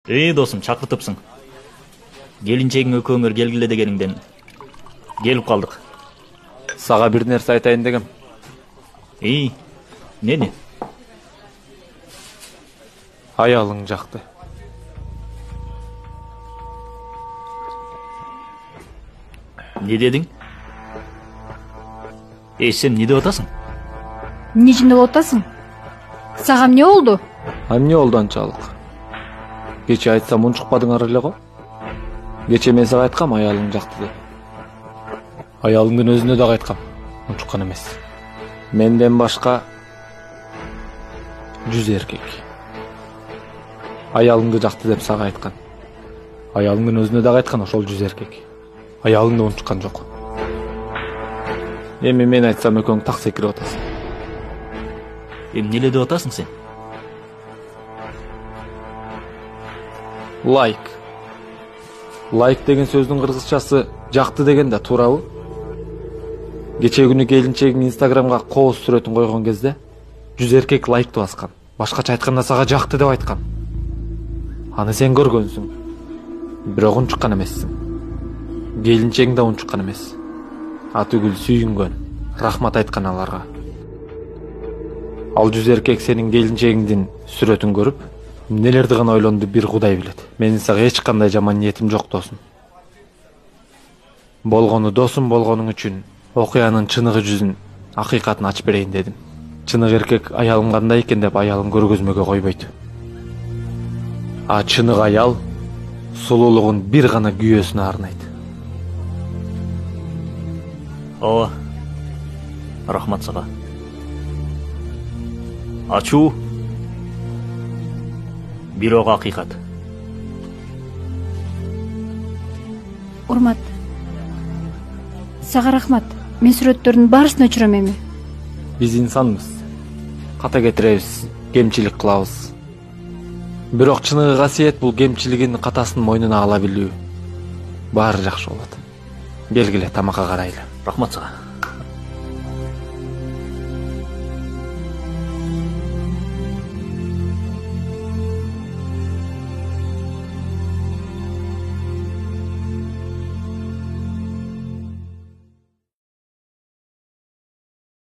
Досым, чакыртыпсың. Келинчегиң экөөңөр келгиле дегениңден келип калдык. Сага бир нерсе айтайын дегем. Нени? Аялың жакты. Не дедиң? Сен не деп атасың? Нечин деп атасың? Сага эмне болду? Эмне болду анчалык? Кече айтсам унчукпадыңар эле го. Кече мен сага айткам аялың жакты деп. Аялыңдын өзүнө дагы айткам, унчуккан эмес. Менден башка 100 эркек. Аялыңды жакты деп сага айткан. Аялыңдын өзүнө дагы айткан ошол 100 эркек. Аялыңды унчуккан жок. Эми мен айтсам экөөң так секирип атасың. Эмне эле деп атасың сен? Лайк. Лайк деген сөздүн кыргызчасы жакты деген да туурабы? Кече күнү келинчегиң Инстаграмга кооз сүрөтүн койгон кезде 100 эркек лайкты баскан. Башкача айтканда сага жакты деп айткан. Аны сен көргөнсүң. Бирок унчуккан эмессиң. Келинчегиң да унчуккан эмес. Түгүл сүйүнгөн, рахмат айткан аларга. Ал 100 эркек сенин келинчегиңдин сүрөтүн көрүп, эмнелерди гана ойлонду бир Кудай билет. Менин сага эч кандай жаман ниетим жок, досум. Болгону досум болгонуң үчүн окуянын чыныгы жүзүн, акыйкатын ачып берейин дедим. Чыныгы эркек аялым кандай экен деп аялын көргөзмөгө койбойт. Чыныгы аял сулуулугун бир гана күйөөсүнө арнайт. Рахмат сага. Ачуу бирок акыйкат. Урмат. Сага рахмат. Мен сүрөттөрдүн баарысын өчүрөм эми. Биз инсанбыз. Ката кетиребиз, кемчилик кылабыз. Бирок чыныгы касиет бул кемчилигин, катасын мойнуна ала билүү. Баары жакшы болот. Белгиле, тамакка карайлы. Рахмат сага.